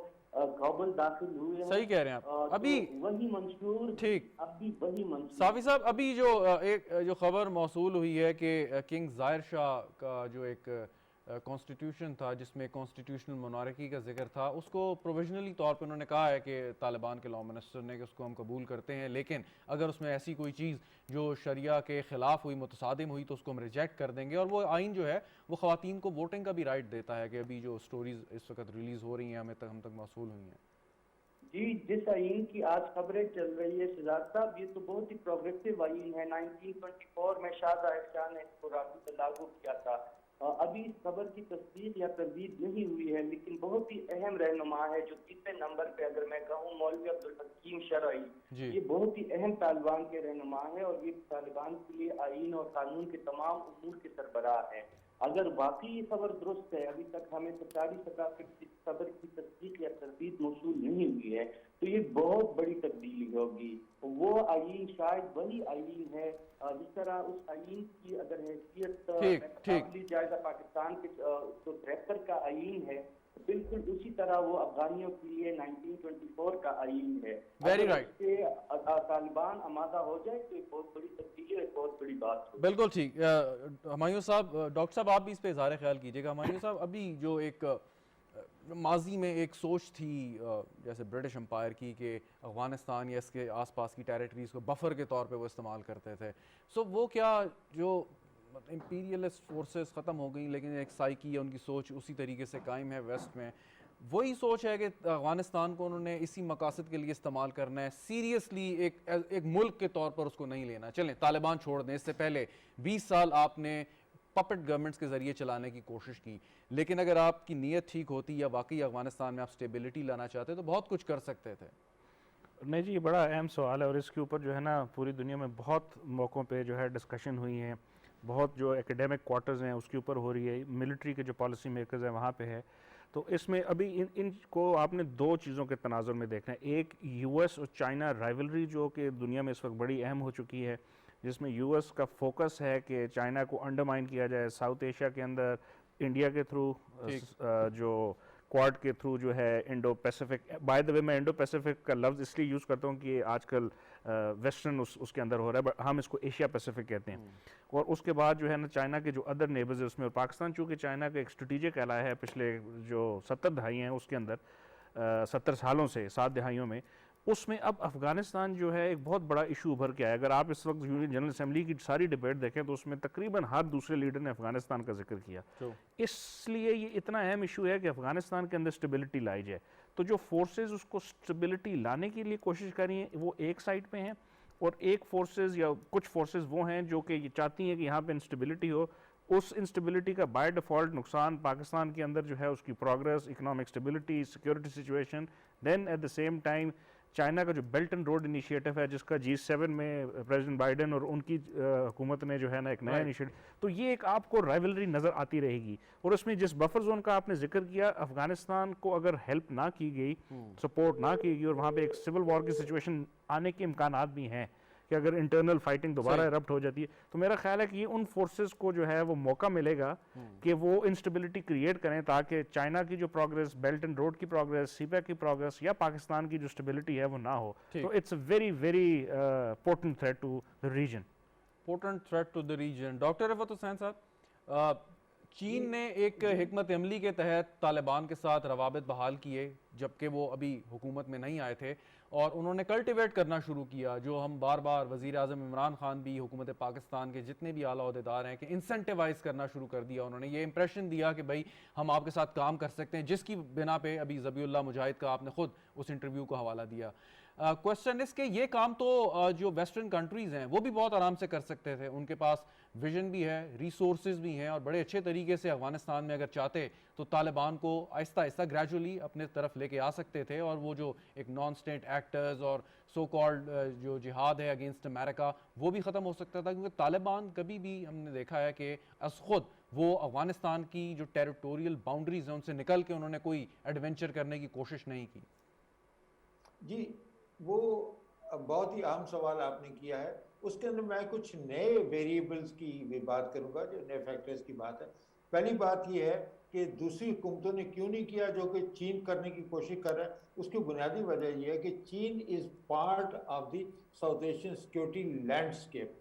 کابل داخل ہوئے. صحیح کہہ رہے ہیں آپ. ابھی وہی منشور, ٹھیک, اب بھی وہی منشور. صافی صاحب, ابھی جو خبر موصول ہوئی ہے کہ کنگ ظاہر شاہ کا جو ایک کانسٹیٹیوشن تھا جس میں کانسٹیٹیوشنل مونارکی کا ذکر تھا, اس کو پروویژنلی طور پہ انہوں نے کہا ہے کہ طالبان کے لاء منسٹر نے کہ اس کو ہم قبول کرتے ہیں, لیکن اگر اس میں ایسی کوئی چیز جو شریعہ کے خلاف ہوئی, متصادم ہوئی, تو اس کو ہم ریجیکٹ کر دیں گے. اور وہ آئین جو ہے وہ خواتین کو ووٹنگ کا بھی رائٹ دیتا ہے, کہ ابھی جو سٹوریز اس وقت ریلیز ہو رہی ہیں ہم تک موصول ہوئی ہیں. جی, جس آئین کی آج خبریں چل رہی ہے شہزاد صاحب, یہ تو بہت ہی پروگریسو آئین ہے. 1924 میں شاہ ظاہر شاہ نے اس کو لاگو کیا تھا. ابھی اس خبر کی تصدیق یا تردید نہیں ہوئی ہے, لیکن بہت ہی اہم رہنما ہے جو تیسرے نمبر پہ اگر میں کہوں مولوی عبدالحکیم شرعی, یہ بہت ہی اہم طالبان کے رہنما ہے اور یہ طالبان کے لیے آئین اور قانون کے تمام امور کے سربراہ ہیں. اگر واقعی یہ خبر درست ہے, ابھی تک ہمیں سرکاری سطح پر خبر کی تصدیق یا تردید موصول نہیں ہوئی ہے, تو یہ بہت بڑی تبدیلی ہوگی. وہ آئین شاید وہی آئین ہے جس طرح اس آئین کی اگر حیثیت لی جائے تو پاکستان کے 73 کا آئین ہے, بالکل اسی طرح وہ افغانیوں کے لیے 1924 کا آئین ہے. Very right. طالبان آمادہ ہو جائے تو ایک بہت بڑی تبدیلی اور ایک بہت بڑی بات ہوگی. بالکل ٹھیک. ہمایوں صاحب, ڈاکٹر صاحب آپ بھی اس پہ اظہار خیال کیجیے گا. ہمایوں صاحب, ابھی جو ایک ماضی میں ایک سوچ تھی جیسے برٹش امپائر کی کہ افغانستان یا اس کے آس پاس کی ٹیریٹریز کو بفر کے طور پہ وہ استعمال کرتے تھے, سو وہ کیا جو امپیریلسٹ فورسز ختم ہو گئیں لیکن ایک سائیکی یا ان کی سوچ اسی طریقے سے قائم ہے ویسٹ میں, وہی سوچ ہے کہ افغانستان کو انہوں نے اسی مقاصد کے لیے استعمال کرنا ہے, سیریسلی ایک ملک کے طور پر اس کو نہیں لینا. چلیں طالبان چھوڑ دیں, اس سے پہلے 20 سال آپ نے پپٹ گورنمنٹس کے ذریعے چلانے کی کوشش کی, لیکن اگر آپ کی نیت ٹھیک ہوتی یا واقعی افغانستان میں آپ سٹیبلٹی لانا چاہتے تو بہت کچھ کر سکتے تھے. نہیں جی, یہ بڑا اہم سوال ہے اور اس کے اوپر جو ہے نا پوری دنیا میں بہت موقعوں پہ جو ہے ڈسکشن ہوئی ہیں, بہت جو ایکیڈیمک کوارٹرز ہیں اس کے اوپر ہو رہی ہے, ملٹری کے جو پالیسی میکرز ہیں وہاں پہ ہے. تو اس میں ابھی ان کو آپ نے دو چیزوں کے تناظر میں دیکھنا ہے. ایک یو ایس اور چائنا رائیولری جو کہ دنیا میں اس وقت بڑی اہم ہو چکی ہے, جس میں یو ایس کا فوکس ہے کہ چائنا کو انڈرمائن کیا جائے ساؤتھ ایشیا کے اندر, انڈیا کے تھرو, جو کوارڈ کے تھرو جو ہے انڈو پیسیفک. بائی دا وے میں انڈو پیسیفک کا لفظ اس لیے یوز کرتا ہوں کہ آج کل ویسٹرن اس کے اندر ہو رہا ہے, بٹ ہم اس کو ایشیا پیسیفک کہتے ہیں. اور اس کے بعد جو ہے نا چائنا کے جو ادر نیبرز ہیں اس میں, اور پاکستان چونکہ چائنا کا ایک اسٹریٹجک ایلا ہے پچھلے جو 70 دہائی ہیں اس کے اندر, 70 سالوں سے 7 دہائیوں میں, اس میں اب افغانستان جو ہے ایک بہت بڑا ایشو ابھر کے آیا. اگر آپ اس وقت یونین جنرل اسمبلی کی ساری ڈبیٹ دیکھیں تو اس میں تقریباً ہر دوسرے لیڈر نے افغانستان کا ذکر کیا. اس لیے یہ اتنا اہم ایشو ہے کہ افغانستان کے اندر سٹیبلٹی لائی جائے. تو جو فورسز اس کو سٹیبلٹی لانے کے لیے کوشش کر رہی ہیں وہ ایک سائڈ پہ ہیں, اور ایک فورسز یا کچھ فورسز وہ ہیں جو کہ یہ چاہتی ہیں کہ یہاں پہ انسٹیبلٹی ہو. اس انسٹیبلٹی کا بائی ڈیفالٹ نقصان پاکستان کے اندر جو ہے اس کی progress, economic stability, security situation. Then at the same time China کا جو بیلٹ اینڈ روڈ انیشیٹو ہے جس کا G7 میں پریزیڈنٹ بائیڈن اور ان کی حکومت نے جو ہے نا ایک نیا انیشیٹو, تو یہ ایک آپ کو رائیولری نظر آتی رہے گی. اور اس میں جس بفر زون کا آپ نے ذکر کیا, افغانستان کو اگر ہیلپ نہ کی گئی, سپورٹ نہ کی گئی, اور وہاں پہ ایک سول وار کی سچویشن آنے کے امکانات بھی ہیں کہ اگر انٹرنل فائٹنگ دوبارہ ایرپٹ ہو جاتی ہے, تو میرا خیال ہے کہ یہ ان فورسز کو جو ہے وہ موقع ملے گا کہ وہ انسٹیبلٹی کریٹ کریں تاکہ چائنا کی جو پروگرس, بیلٹ اینڈ روڈ کی پروگرس, سی پیک کی پروگرس یا پاکستان کی جو اسٹیبلٹی ہے وہ نہ ہو. تو it's a very very potent threat to the region. Potent threat to the region. Doctor Rifat Hussain صاحب, چین نے ایک حکمت عملی کے تحت طالبان کے ساتھ روابط بحال کیے جبکہ وہ ابھی حکومت میں نہیں آئے تھے، اور انہوں نے کلٹیویٹ کرنا شروع کیا، جو ہم بار بار وزیر اعظم عمران خان بھی، حکومت پاکستان کے جتنے بھی اعلیٰ عہدیدار ہیں، کہ انسنٹیوائز کرنا شروع کر دیا. انہوں نے یہ امپریشن دیا کہ بھائی ہم آپ کے ساتھ کام کر سکتے ہیں، جس کی بنا پہ ابھی ذبیح اللہ مجاہد کا آپ نے خود اس انٹرویو کو حوالہ دیا. کوشچن اس کہ یہ کام تو جو ویسٹرن کنٹریز ہیں وہ بھی بہت آرام سے کر سکتے تھے، ان کے پاس ویژن بھی ہے، ریسورسز بھی ہیں، اور بڑے اچھے طریقے سے افغانستان میں اگر چاہتے تو طالبان کو آہستہ آہستہ گریجولی اپنے طرف لے کے آ سکتے تھے، اور وہ جو ایک نان اسٹیٹ ایکٹرز اور سو کالڈ جو جہاد ہے اگینسٹ امریکہ وہ بھی ختم ہو سکتا تھا. کیونکہ طالبان کبھی بھی ہم نے دیکھا ہے کہ از خود وہ افغانستان کی جو ٹیریٹوریل باؤنڈریز ہیں ان سے نکل کے انہوں نے کوئی ایڈونچر کرنے کی کوشش نہیں کی. جی وہ بہت ہی اہم سوال آپ نے کیا ہے. اس کے اندر میں کچھ نئے ویریبلز کی بھی بات کروں گا، جو نئے فیکٹرز کی بات ہے. پہلی بات یہ ہے کہ دوسری حکومتوں نے کیوں نہیں کیا جو کہ چین کرنے کی کوشش کر رہا ہے. اس کی بنیادی وجہ یہ ہے کہ چین is part of the South Asian security landscape.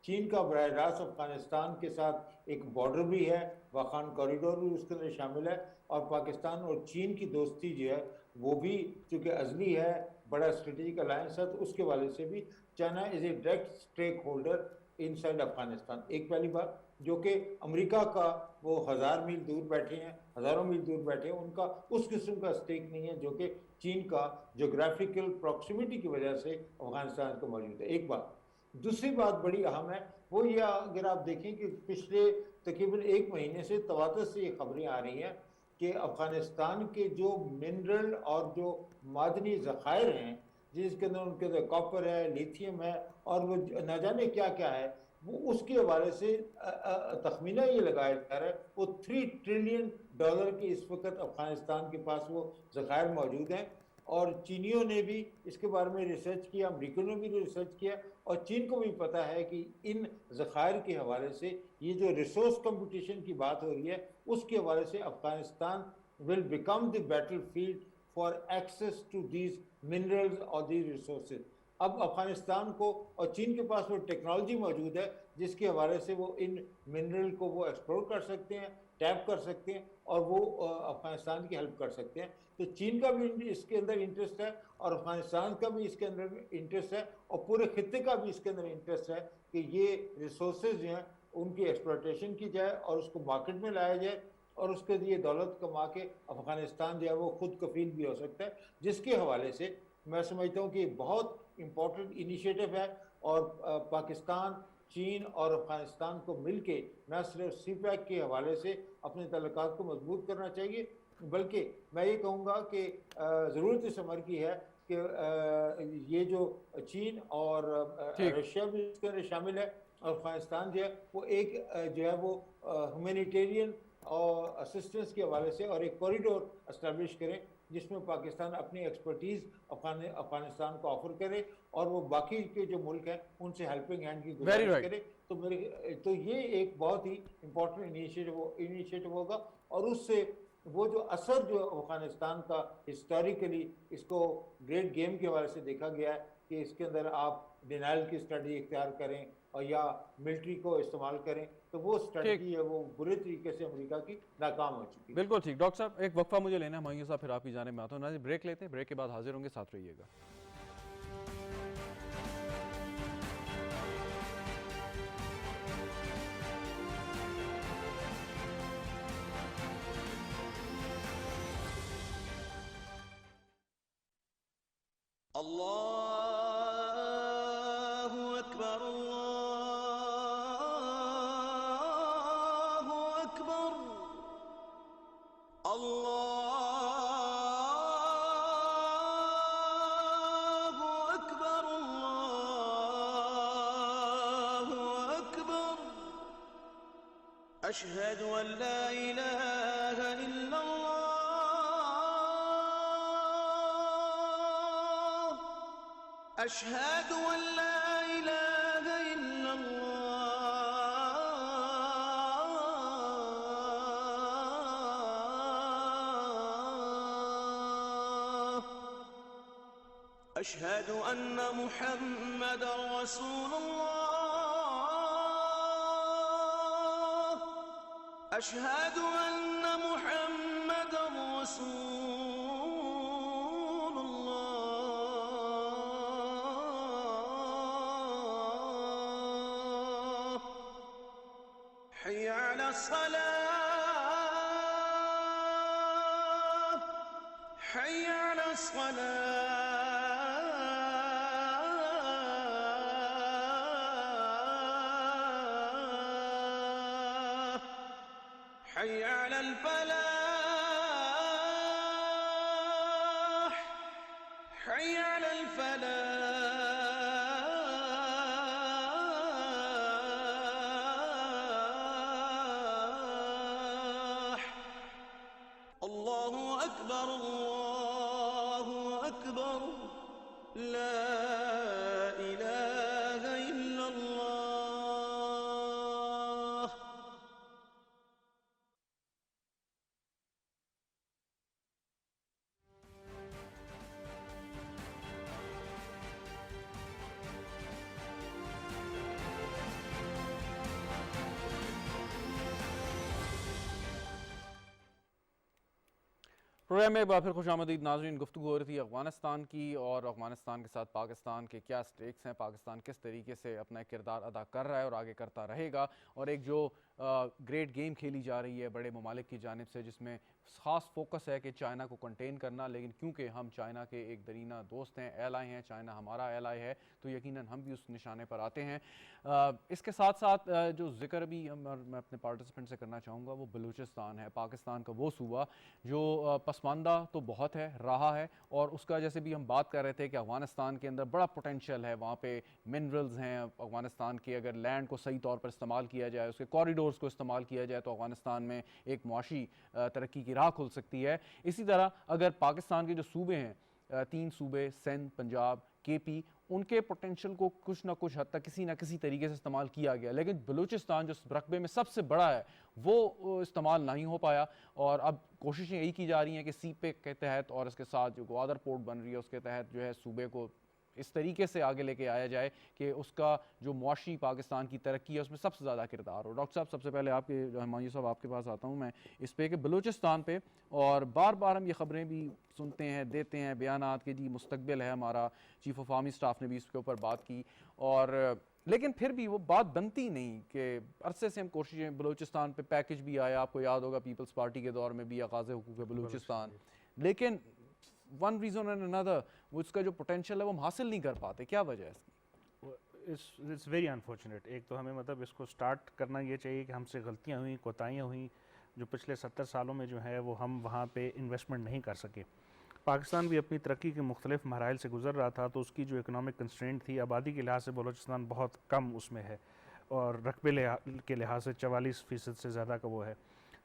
چین کا براہ راست افغانستان کے ساتھ ایک بارڈر بھی ہے، واخان کوریڈور بھی اس کے اندر شامل ہے، اور پاکستان اور چین کی دوستی جو ہے وہ بھی چونکہ ازلی ہے، بڑا اسٹریٹجک الائنس ہے، تو اس کے والے سے بھی China is a direct stake holder in side Afghanistan. ایک پہلی بات جو کہ امریکہ کا وہ ہزاروں میل دور بیٹھے ہیں، ان کا اس قسم کا اسٹیک نہیں ہے جو کہ چین کا جغرافیکل پروکسیمیٹی کی وجہ سے افغانستان کو موجود ہے. ایک بات. دوسری بات بڑی اہم ہے، وہ یہ اگر آپ دیکھیں کہ پچھلے تقریباً 1 مہینے سے تواتر سے یہ خبریں آ رہی ہیں کہ افغانستان کے جو منرل اور جو معدنی ذخائر ہیں، جس کے اندر ان کے اندر کاپر ہے، لیتھیم ہے، اور وہ نہ جانے کیا کیا ہے، وہ اس کے حوالے سے تخمینہ یہ لگایا جا رہا ہے وہ $3 ٹریلین کے اس وقت افغانستان کے پاس وہ ذخائر موجود ہیں. اور چینیوں نے بھی اس کے بارے میں ریسرچ کیا، امریکیوں نے بھی ریسرچ کیا، اور چین کو بھی پتہ ہے کہ ان ذخائر کے حوالے سے یہ جو ریسورس کمپٹیشن کی بات ہو رہی ہے اس کے حوالے سے Afghanistan will become the battlefield for access to these minerals or these resources. اب افغانستان کو اور چین کے پاس وہ ٹیکنالوجی موجود ہے جس کے حوالے سے وہ ان منرل کو وہ ایکسپلور کر سکتے ہیں، ٹیپ کر سکتے ہیں، اور وہ افغانستان کی ہیلپ کر سکتے ہیں. تو چین کا بھی اس کے اندر انٹرسٹ ہے، اور افغانستان کا بھی اس کے اندر انٹرسٹ ہے، اور پورے خطے کا بھی اس کے اندر انٹرسٹ ہے کہ یہ ریسورسز جو ہیں ان کی ایکسپلوٹیشن کی جائے اور اس کو مارکیٹ میں لایا جائے، اور اس کے لیے دولت کما کے افغانستان جو ہے وہ خود کفیل بھی ہو سکتا ہے. جس کے حوالے سے میں سمجھتا ہوں کہ یہ بہت امپورٹنٹ انیشیٹو ہے، اور پاکستان، چین اور افغانستان کو مل کے نہ صرف سی پیک کے حوالے سے اپنے تعلقات کو مضبوط کرنا چاہیے، بلکہ میں یہ کہوں گا کہ ضرورت اس عمر کی ہے کہ یہ جو چین اور رشیا بھی اس کے اندر شامل ہے، اور افغانستان جو ہے وہ ایک جو ہے وہ ہیومینیٹیرین اور اسسٹنس کے حوالے سے اور ایک کوریڈور اسٹیبلش کریں جس میں پاکستان اپنی ایکسپرٹیز افغانستان کو آفر کرے، اور وہ باقی کے جو ملک ہیں ان سے ہیلپنگ ہینڈ کی گزارش کرے. تو یہ ایک بہت ہی امپورٹنٹ انیشیٹو ہوگا، اور اس سے وہ جو اثر جو افغانستان کا ہسٹوریکلی اس کو گریٹ گیم کے حوالے سے دیکھا گیا ہے کہ اس کے اندر آپ ڈینائل کی اسٹریٹجی اختیار کریں اور یا ملٹری کو استعمال کریں، تو وہ اسٹریٹجی ہے وہ برے طریقے سے امریکہ کی ناکام ہو چکی ہے. بالکل ٹھیک. ڈاکٹر صاحب ایک وقفہ مجھے لینا ہے، معین صاحب پھر آپ کی جانب میں آتا ہوں. بریک لیتے ہیں، بریک کے بعد حاضر ہوں گے، ساتھ رہیے گا. اللہ اکبر اللہ اکبر اللہ اکبر اللہ اکبر اشہد ان لا الہ الا اللہ أشهد أن لا إله إلا الله أشهد أن محمدا رسول الله أشهد أن محمد رسول الله حي على الصلاة حي على الصلاة حي على الفلاح حي على الفلاح الله أكبر الله أكبر لا إله إلا الله پروگرام میں ایک بار پھر خوش آمدید ناظرین. گفتگو ہو رہی تھی افغانستان کی اور افغانستان کے ساتھ پاکستان کے کیا سٹیکس ہیں, پاکستان کس طریقے سے اپنا کردار ادا کر رہا ہے اور آگے کرتا رہے گا, اور ایک جو گریٹ گیم کھیلی جا رہی ہے بڑے ممالک کی جانب سے جس میں خاص فوکس ہے کہ چائنا کو کنٹین کرنا, لیکن کیونکہ ہم چائنا کے ایک درینہ دوست ہیں, ایلائی ہیں, چائنا ہمارا ایلائی ہے, تو یقیناً ہم بھی اس نشانے پر آتے ہیں. اس کے ساتھ ساتھ جو ذکر بھی میں اپنے پارٹیسپینٹ سے کرنا چاہوں گا وہ بلوچستان ہے, پاکستان کا وہ صوبہ جو پسماندہ تو بہت ہے, رہا ہے, اور اس کا جیسے بھی ہم بات کر رہے تھے کہ افغانستان کے اندر بڑا پوٹینشیل ہے, وہاں پہ منرلز ہیں افغانستان کے, اگر لینڈ کو صحیح طور پر استعمال کیا جائے, اس کے کوریڈورز کو استعمال کیا جائے تو افغانستان میں ایک معاشی ترقی کی راہ کھل سکتی ہے. اسی طرح اگر پاکستان کے جو صوبے ہیں, 3 صوبے سندھ, پنجاب, کے پی, ان کے پوٹینشیل کو کچھ نہ کچھ حد تک کسی نہ کسی طریقے سے استعمال کیا گیا, لیکن بلوچستان جو رقبے میں سب سے بڑا ہے وہ استعمال نہیں ہو پایا, اور اب کوششیں یہی کی جا رہی ہیں کہ سی پیک کے تحت اور اس کے ساتھ جو گوادر پورٹ بن رہی ہے اس کے تحت جو ہے صوبے کو اس طریقے سے آگے لے کے آیا جائے کہ اس کا جو معاشی پاکستان کی ترقی ہے اس میں سب سے زیادہ کردار ہو. ڈاکٹر صاحب, سب سے پہلے آپ کے ہمایوں صاحب آپ کے پاس آتا ہوں میں اس پہ کہ بلوچستان پہ, اور بار بار ہم یہ خبریں بھی سنتے ہیں, دیتے ہیں بیانات کہ جی مستقبل ہے ہمارا, چیف آف آرمی اسٹاف نے بھی اس کے اوپر بات کی, اور لیکن پھر بھی وہ بات بنتی نہیں کہ عرصے سے ہم کوششیں, بلوچستان پہ پیکج بھی آیا, آپ کو یاد ہوگا پیپلز پارٹی کے دور میں بھی, آغاز حقوق بلوچستان, لیکن ون ریزن اینڈ انادر وہ اس کا جو پوٹینشیل ہے وہ ہم حاصل نہیں کر پاتے. کیا وجہ ہے اس کی؟ It's very unfortunate. ایک تو ہمیں مطلب اس کو سٹارٹ کرنا یہ چاہیے کہ ہم سے غلطیاں ہوئیں, کوتاہیاں ہوئیں جو پچھلے 70 سالوں میں جو ہے وہ ہم وہاں پہ انویسٹمنٹ نہیں کر سکے. پاکستان بھی اپنی ترقی کے مختلف مراحل سے گزر رہا تھا, تو اس کی جو اکنامک کنسٹرینٹ تھی, آبادی کے لحاظ سے بلوچستان بہت کم اس میں ہے, اور رقبے کے لحاظ سے 44% سے زیادہ کا وہ ہے,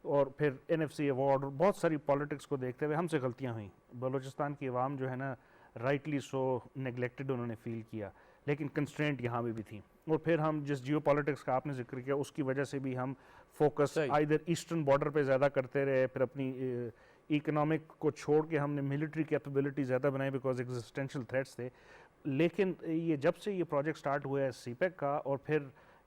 اور پھر NFC ایوارڈ اور بہت ساری پالیٹکس کو دیکھتے ہوئے ہم سے غلطیاں ہوئیں. بلوچستان کی عوام جو ہے نا رائٹلی سو نیگلیکٹڈ انہوں نے فیل کیا, لیکن کنسٹرینٹ یہاں بھی تھیں. اور پھر ہم جس جیو پالیٹکس کا آپ نے ذکر کیا اس کی وجہ سے بھی ہم فوکس آئیدر ایسٹرن بارڈر پہ زیادہ کرتے رہے, پھر اپنی اکنامک کو چھوڑ کے ہم نے ملٹری کیپیبلٹی زیادہ بنائی بیکاز ایگزسٹینشیل تھریٹس تھے. لیکن یہ جب سے یہ پروجیکٹ سٹارٹ ہوا ہے سی پیک کا, اور پھر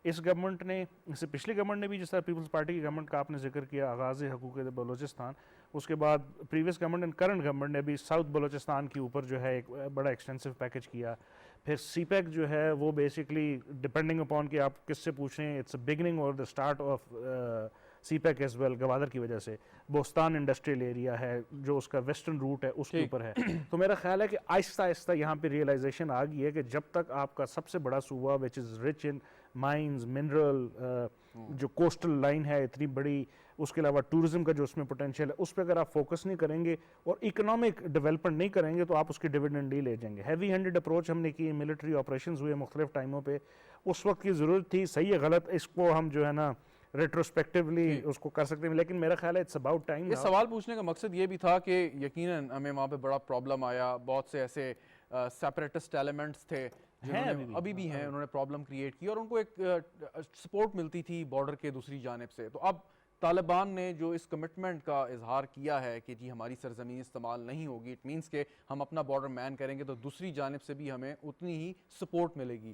اس گورنمنٹ نے, اس سے پچھلی گورنمنٹ نے بھی جس طرح پیپلز پارٹی کی گورنمنٹ کا آپ نے ذکر کیا, آغاز حقوق بلوچستان, اس کے بعد previous government and current government نے بھی ساؤتھ بلوچستان کے اوپر جو ہے ایک بڑا ایکسٹینسو پیکج کیا. پھر سی پیک جو ہے وہ بیسکلی ڈپینڈنگ اپون کہ آپ کس سے پوچھ رہے ہیں, اٹس اے بگننگ اور the start of CPEC as well. Gwadar کی وجہ سے بوستان انڈسٹریل ایریا ہے جو اس کا ویسٹرن روٹ ہے اس کے اوپر ہے. تو میرا خیال ہے کہ آہستہ آہستہ یہاں پہ ریئلائزیشن آ گئی ہے کہ جب تک آپ کا سب سے بڑا صوبہ وچ از رچ ان مائنز, منرل, جو کوسٹل لائن ہے اتنی بڑی, اس کے علاوہ ٹورزم کا جو اس میں پوٹینشیل ہے, اس پہ اگر آپ فوکس نہیں کریں گے اور اکنامک ڈیولپمنٹ نہیں کریں گے تو آپ اس کی ڈویڈنڈ نہیں لے جائیں گے. ہیوی ہینڈڈ اپروچ ہم نے کی, ملٹری آپریشنز ہوئے مختلف ٹائموں پہ, اس وقت کی ضرورت تھی. صحیح ہے غلط اس کو ہم جو ہے نا ریٹروسپیکٹیولی اس کو کر سکتے ہیں, لیکن میرا خیال ہے اٹس اباؤٹ ٹائم. یہ سوال پوچھنے کا مقصد یہ بھی تھا کہ یقیناً ہمیں وہاں پہ بڑا پرابلم آیا, بہت سے ایسے سیپریٹسٹ ایلیمنٹس تھے ابھی بھی ہیں, انہوں نے پرابلم کریٹ کی اور ان کو ایک سپورٹ ملتی تھی بارڈر کے دوسری جانب سے. تو اب طالبان نے جو اس کمٹمنٹ کا اظہار کیا ہے کہ جی ہماری سرزمین استعمال نہیں ہوگی, اٹ مینس کہ ہم اپنا بارڈر مین کریں گے تو دوسری جانب سے بھی ہمیں اتنی ہی سپورٹ ملے گی.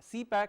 CPEC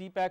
CPEC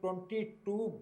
22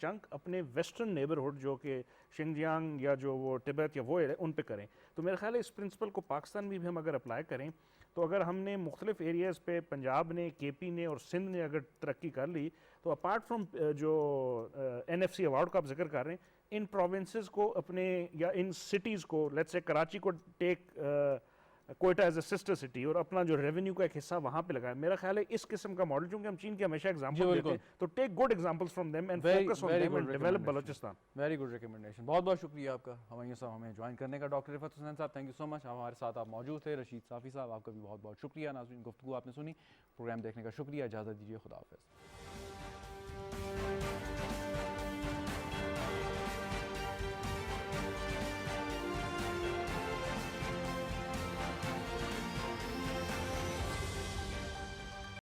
چنک اپنے ویسٹرن نیبرہڈ جو کہ شنجیانگ یا جو وہ ٹبت یا وہ ان پہ کریں. تو میرے خیال ہے اس پرنسپل کو پاکستان میں بھی ہم اگر اپلائی کریں تو اگر ہم نے مختلف ایریاز پہ پنجاب نے کے پی نے اور سندھ نے اگر ترقی کر لی تو اپارٹ فرام جو این ایف سی ایوارڈ کا آپ ذکر کر رہے ہیں ان پروونسز کو اپنے یا ان سٹیز کو لیٹس سے کراچی کو take Quetta as a sister city اور اپنا جو ریونیو کا ایک حصہ وہاں پہ لگائے. میرا خیال ہے اس قسم کا ماڈل چونکہ ہم چین کے ہمیشہ ایگزامپل دیتے ہیں تو take good examples from them and focus on them and develop Balochistan. Very good recommendation. بہت بہت شکریہ آپ کا ہمیں صاحب ہمیں جوائن کرنے کا. ڈاکٹر رفعت حسین صاحب تھینک یو سو مچ, ہمارے ساتھ آپ موجود تھے. رشید صافی صاحب آپ کا بھی بہت بہت شکریہ. ناظرین گفتگو آپ نے سنی, پروگرام دیکھنے کا شکریہ. اجازت دیجیے, خدا حافظ.